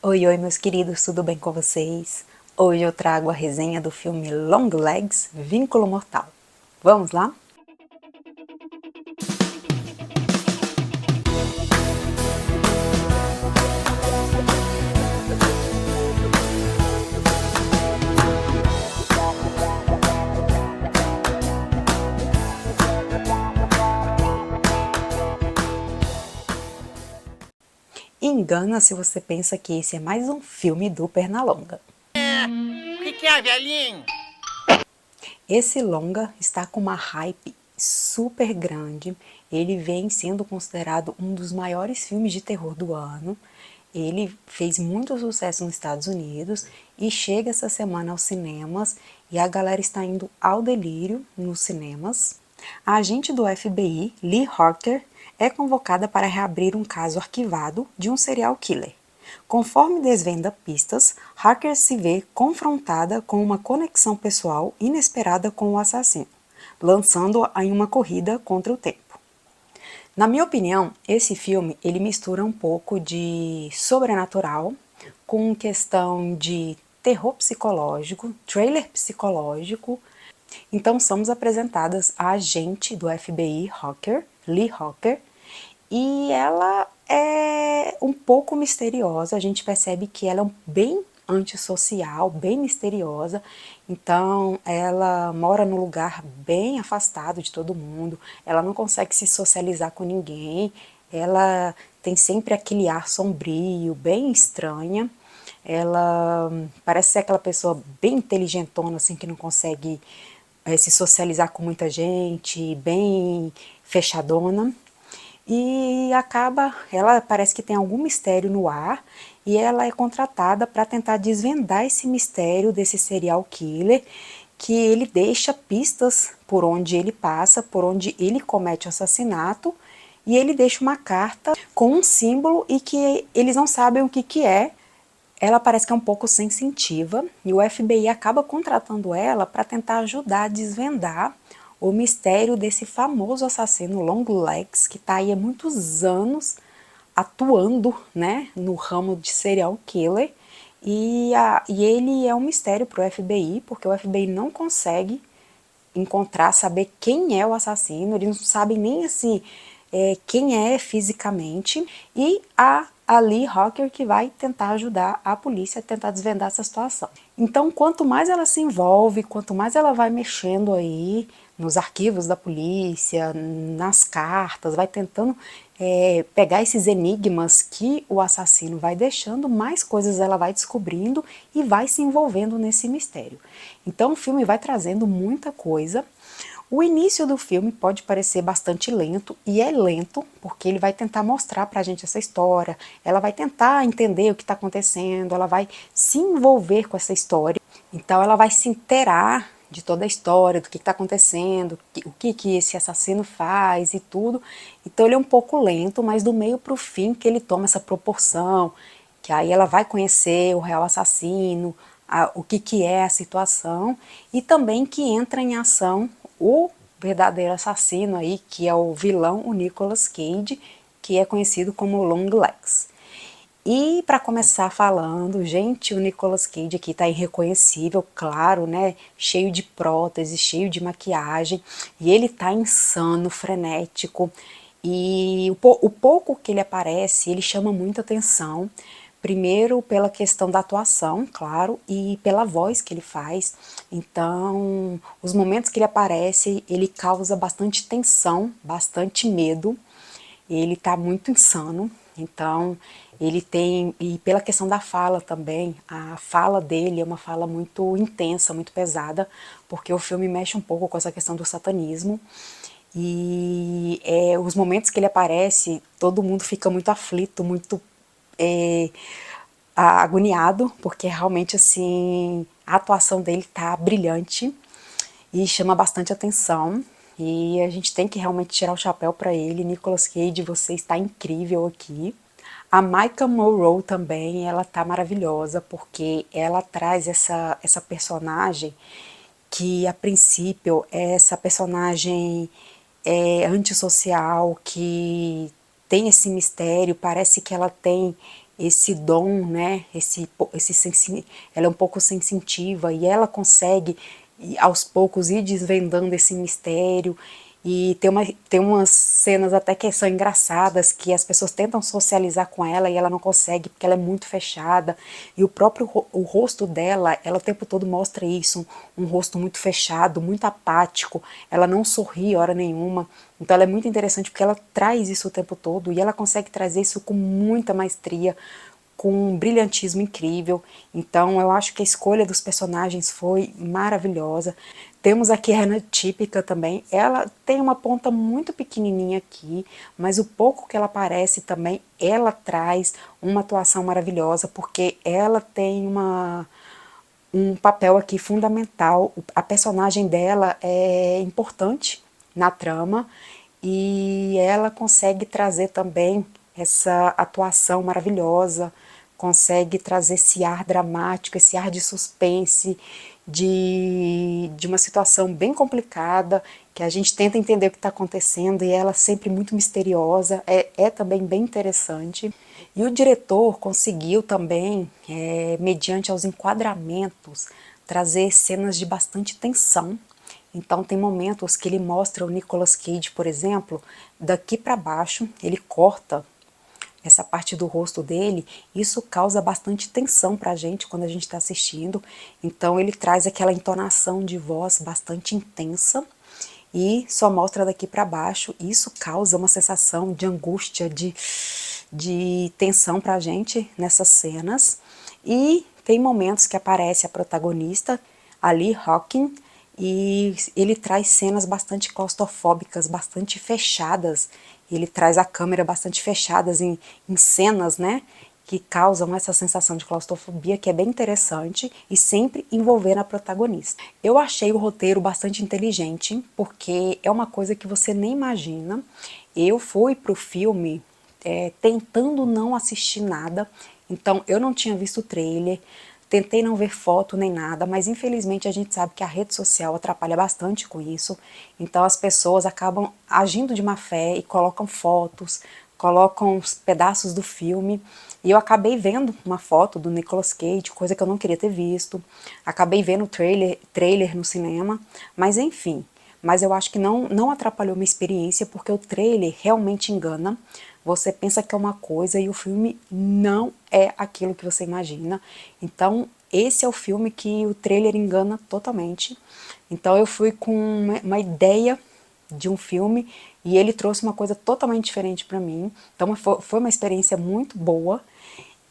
Oi, oi, meus queridos, tudo bem com vocês? Hoje eu trago a resenha do filme Longlegs, Vínculo Mortal. Vamos lá? Engana se você pensa que esse é mais um filme do Pernalonga. O que é, velhinho? Esse longa está com uma hype super grande. Ele vem sendo considerado um dos maiores filmes de terror do ano. Ele fez muito sucesso nos Estados Unidos e chega essa semana aos cinemas e a galera está indo ao delírio nos cinemas. A agente do FBI, Lee Harker, é convocada para reabrir um caso arquivado de um serial killer. Conforme desvenda pistas, Harker se vê confrontada com uma conexão pessoal inesperada com o assassino, lançando-a em uma corrida contra o tempo. Na minha opinião, esse filme ele mistura um pouco de sobrenatural com questão de terror psicológico, trailer psicológico. Então somos apresentadas a agente do FBI, Lee Harker, e ela é um pouco misteriosa, a gente percebe que ela é bem antissocial, bem misteriosa, então ela mora num lugar bem afastado de todo mundo, ela não consegue se socializar com ninguém, ela tem sempre aquele ar sombrio, bem estranha, ela parece ser aquela pessoa bem inteligentona, assim, que não consegue se socializar com muita gente, bem fechadona. E ela parece que tem algum mistério no ar e ela é contratada para tentar desvendar esse mistério desse serial killer, que ele deixa pistas por onde ele passa, por onde ele comete o assassinato, e ele deixa uma carta com um símbolo e que eles não sabem o que é. Ela parece que é um pouco sensitiva e o FBI acaba contratando ela para tentar ajudar a desvendar o mistério desse famoso assassino Longlegs, que está aí há muitos anos atuando, né, no ramo de serial killer. E ele é um mistério para o FBI, porque o FBI não consegue encontrar, saber quem é o assassino, eles não sabem nem assim quem é fisicamente, e a Lee Harker que vai tentar ajudar a polícia a tentar desvendar essa situação. Então, quanto mais ela se envolve, quanto mais ela vai mexendo aí nos arquivos da polícia, nas cartas, vai tentando pegar esses enigmas que o assassino vai deixando, mais coisas ela vai descobrindo e vai se envolvendo nesse mistério. Então o filme vai trazendo muita coisa. O início do filme pode parecer bastante lento, e é lento, porque ele vai tentar mostrar pra gente essa história, ela vai tentar entender o que está acontecendo, ela vai se envolver com essa história, então ela vai se inteirar de toda a história, do que está acontecendo, o que esse assassino faz e tudo. Então ele é um pouco lento, mas do meio para o fim que ele toma essa proporção, que aí ela vai conhecer o real assassino, o que é a situação, e também que entra em ação o verdadeiro assassino aí, que é o vilão, o Nicolas Cage, que é conhecido como Longlegs. E para começar falando, gente, o Nicolas Cage aqui tá irreconhecível, claro, né? Cheio de prótese, cheio de maquiagem, e ele tá insano, frenético. E o pouco que ele aparece, ele chama muita atenção. Primeiro pela questão da atuação, claro, e pela voz que ele faz. Então, os momentos que ele aparece, ele causa bastante tensão, bastante medo. Ele tá muito insano, então ele tem, e pela questão da fala também, a fala dele é uma fala muito intensa, muito pesada, porque o filme mexe um pouco com essa questão do satanismo, e os momentos que ele aparece, todo mundo fica muito aflito, muito é, agoniado, porque realmente assim, a atuação dele tá brilhante e chama bastante atenção. E a gente tem que realmente tirar o chapéu para ele. Nicolas Cage, você está incrível aqui. A Maika Monroe também, ela tá maravilhosa, porque ela traz essa personagem que a princípio é essa personagem antissocial, que tem esse mistério, parece que ela tem esse dom, né? Ela é um pouco sensitiva e ela consegue aos poucos ir desvendando esse mistério. E tem umas cenas até que são engraçadas, que as pessoas tentam socializar com ela e ela não consegue, porque ela é muito fechada. E o próprio o rosto dela, ela o tempo todo mostra isso, um rosto muito fechado, muito apático. Ela não sorri hora nenhuma. Então ela é muito interessante porque ela traz isso o tempo todo e ela consegue trazer isso com muita maestria, com um brilhantismo incrível. Então eu acho que a escolha dos personagens foi maravilhosa. Temos aqui a Hannah Típica também. Ela tem uma ponta muito pequenininha aqui, mas o pouco que ela aparece também, ela traz uma atuação maravilhosa, porque ela tem um papel aqui fundamental. A personagem dela é importante na trama e ela consegue trazer também essa atuação maravilhosa, consegue trazer esse ar dramático, esse ar de suspense, de uma situação bem complicada, que a gente tenta entender o que está acontecendo e ela sempre muito misteriosa, é também bem interessante. E o diretor conseguiu também, mediante aos enquadramentos, trazer cenas de bastante tensão. Então tem momentos que ele mostra o Nicolas Cage, por exemplo, daqui para baixo, ele corta essa parte do rosto dele, isso causa bastante tensão pra gente quando a gente está assistindo. Então ele traz aquela entonação de voz bastante intensa e só mostra daqui para baixo. Isso causa uma sensação de angústia, de tensão pra gente nessas cenas. E tem momentos que aparece a protagonista, ali, Hawking, e ele traz cenas bastante claustrofóbicas, bastante fechadas. Ele traz a câmera bastante fechadas em cenas, né, que causam essa sensação de claustrofobia, que é bem interessante, e sempre envolvendo a protagonista. Eu achei o roteiro bastante inteligente, porque é uma coisa que você nem imagina. Eu fui pro filme tentando não assistir nada, então eu não tinha visto o trailer, tentei não ver foto nem nada, mas infelizmente a gente sabe que a rede social atrapalha bastante com isso, então as pessoas acabam agindo de má fé e colocam fotos, colocam os pedaços do filme, e eu acabei vendo uma foto do Nicolas Cage, coisa que eu não queria ter visto, acabei vendo o trailer no cinema, mas enfim, mas eu acho que não atrapalhou minha experiência, porque o trailer realmente engana. Você pensa que é uma coisa e o filme não é aquilo que você imagina. Então, esse é o filme que o trailer engana totalmente. Então, eu fui com uma ideia de um filme e ele trouxe uma coisa totalmente diferente para mim. Então, foi uma experiência muito boa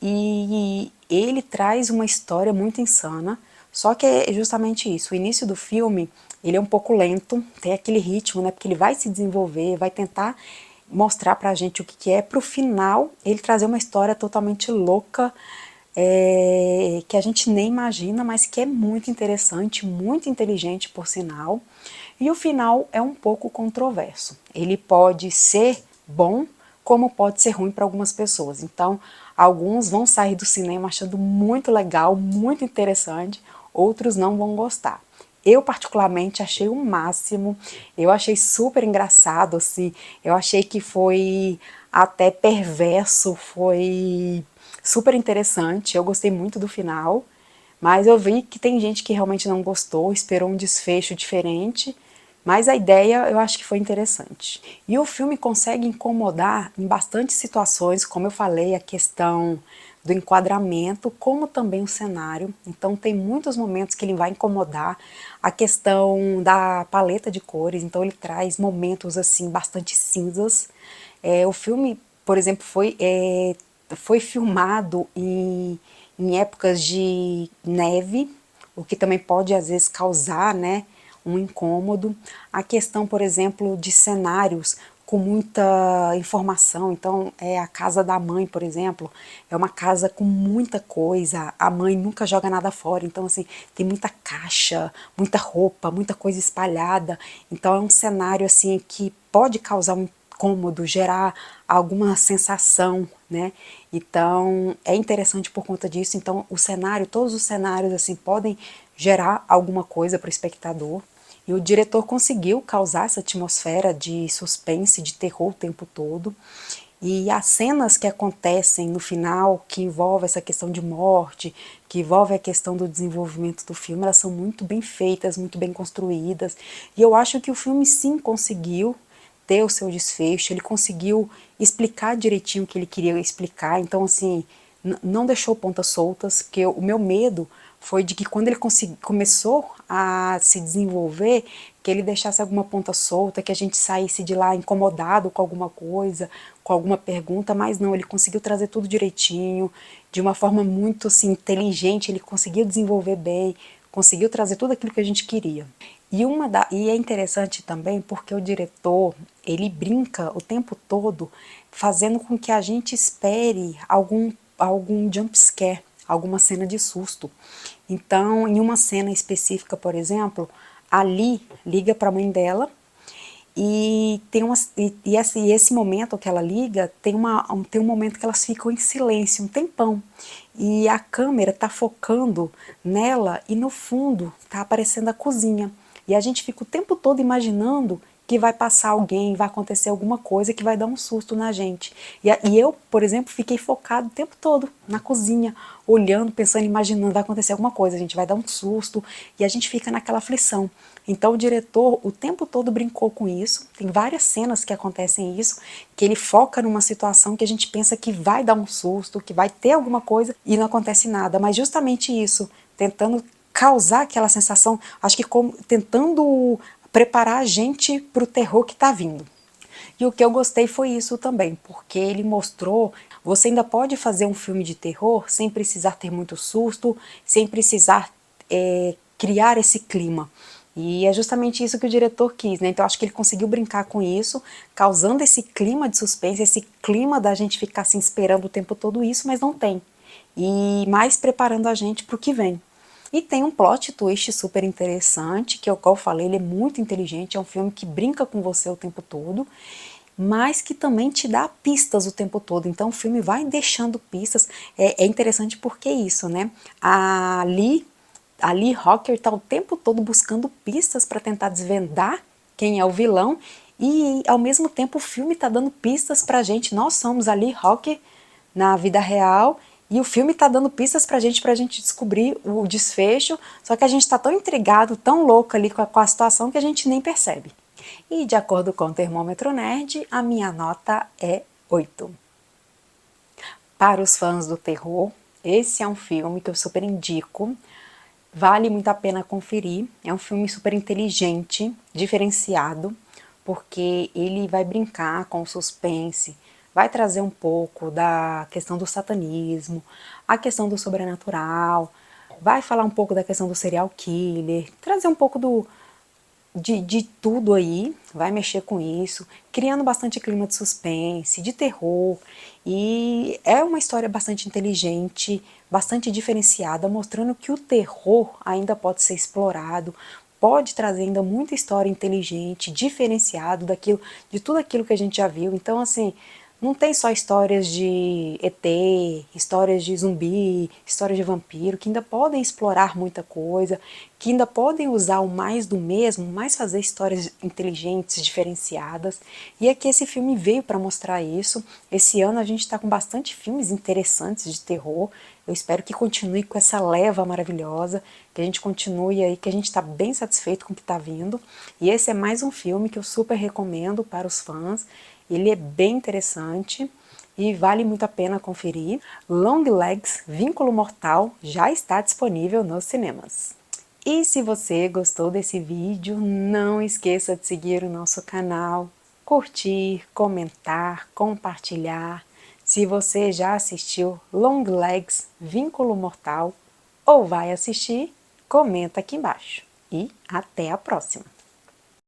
e ele traz uma história muito insana. Só que é justamente isso, o início do filme, ele é um pouco lento, tem aquele ritmo, né, porque ele vai se desenvolver, vai tentar mostrar pra gente o que que é, pro final ele trazer uma história totalmente louca, que a gente nem imagina, mas que é muito interessante, muito inteligente por sinal. E o final é um pouco controverso. Ele pode ser bom, como pode ser ruim para algumas pessoas. Então, alguns vão sair do cinema achando muito legal, muito interessante, outros não vão gostar. Eu particularmente achei o máximo, eu achei super engraçado, assim, eu achei que foi até perverso, foi super interessante, eu gostei muito do final, mas eu vi que tem gente que realmente não gostou, esperou um desfecho diferente, mas a ideia eu acho que foi interessante. E o filme consegue incomodar em bastante situações, como eu falei, a questão do enquadramento, como também o cenário. Então tem muitos momentos que ele vai incomodar, a questão da paleta de cores, então ele traz momentos assim bastante cinzas. O filme, por exemplo, foi filmado em épocas de neve, o que também pode às vezes causar, né, um incômodo. A questão, por exemplo, de cenários com muita informação, então a casa da mãe, por exemplo, é uma casa com muita coisa, a mãe nunca joga nada fora, então assim, tem muita caixa, muita roupa, muita coisa espalhada, então é um cenário assim que pode causar um incômodo, gerar alguma sensação, né? Então é interessante por conta disso. Então o cenário, todos os cenários assim podem gerar alguma coisa para o espectador. E o diretor conseguiu causar essa atmosfera de suspense, de terror o tempo todo. E as cenas que acontecem no final, que envolvem essa questão de morte, que envolve a questão do desenvolvimento do filme, elas são muito bem feitas, muito bem construídas. E eu acho que o filme sim conseguiu ter o seu desfecho, ele conseguiu explicar direitinho o que ele queria explicar, então assim, não deixou pontas soltas, porque o meu medo foi de que quando ele começou a se desenvolver, que ele deixasse alguma ponta solta, que a gente saísse de lá incomodado com alguma coisa, com alguma pergunta, mas não, ele conseguiu trazer tudo direitinho, de uma forma muito assim, inteligente, ele conseguiu desenvolver bem, conseguiu trazer tudo aquilo que a gente queria. E é interessante também porque o diretor, ele brinca o tempo todo fazendo com que a gente espere algum jump scare, alguma cena de susto. Então, em uma cena específica, por exemplo, a Lee liga para a mãe dela e esse momento que ela liga, tem um momento que elas ficam em silêncio, um tempão. E a câmera está focando nela e no fundo está aparecendo a cozinha. E a gente fica o tempo todo imaginando que vai passar alguém, vai acontecer alguma coisa que vai dar um susto na gente. E eu, por exemplo, fiquei focado o tempo todo na cozinha, olhando, pensando, imaginando, vai acontecer alguma coisa, a gente vai dar um susto, e a gente fica naquela aflição. Então o diretor o tempo todo brincou com isso, tem várias cenas que acontecem isso, que ele foca numa situação que a gente pensa que vai dar um susto, que vai ter alguma coisa e não acontece nada, mas justamente isso, tentando causar aquela sensação, acho que tentando preparar a gente para o terror que está vindo. E o que eu gostei foi isso também, porque ele mostrou, você ainda pode fazer um filme de terror sem precisar ter muito susto, sem precisar criar esse clima. E é justamente isso que o diretor quis, né? Então acho que ele conseguiu brincar com isso, causando esse clima de suspense, esse clima da gente ficar assim esperando o tempo todo isso, mas não tem. E mais preparando a gente para o que vem. E tem um plot twist super interessante, que é o qual eu falei, ele é muito inteligente, é um filme que brinca com você o tempo todo, mas que também te dá pistas o tempo todo. Então o filme vai deixando pistas. É interessante porque é isso, né? A Lee Rocker está o tempo todo buscando pistas para tentar desvendar quem é o vilão, e ao mesmo tempo o filme está dando pistas para a gente. Nós somos a Lee Rocker na vida real, e o filme está dando pistas pra gente descobrir o desfecho, só que a gente está tão intrigado, tão louco ali com a situação que a gente nem percebe. E de acordo com o Termômetro Nerd, a minha nota é 8. Para os fãs do terror, esse é um filme que eu super indico, vale muito a pena conferir, é um filme super inteligente, diferenciado, porque ele vai brincar com o suspense, vai trazer um pouco da questão do satanismo, a questão do sobrenatural, vai falar um pouco da questão do serial killer, trazer um pouco de tudo aí, vai mexer com isso, criando bastante clima de suspense, de terror, e é uma história bastante inteligente, bastante diferenciada, mostrando que o terror ainda pode ser explorado, pode trazer ainda muita história inteligente, diferenciado de tudo aquilo que a gente já viu. Então assim, não tem só histórias de ET, histórias de zumbi, histórias de vampiro, que ainda podem explorar muita coisa, que ainda podem usar o mais do mesmo, mas fazer histórias inteligentes, diferenciadas. E aqui esse filme veio para mostrar isso. Esse ano a gente está com bastante filmes interessantes de terror. Eu espero que continue com essa leva maravilhosa, que a gente continue aí, que a gente está bem satisfeito com o que está vindo. E esse é mais um filme que eu super recomendo para os fãs. Ele é bem interessante e vale muito a pena conferir. Longlegs, Vínculo Mortal, já está disponível nos cinemas. E se você gostou desse vídeo, não esqueça de seguir o nosso canal, curtir, comentar, compartilhar. Se você já assistiu Longlegs, Vínculo Mortal ou vai assistir, comenta aqui embaixo. E até a próxima!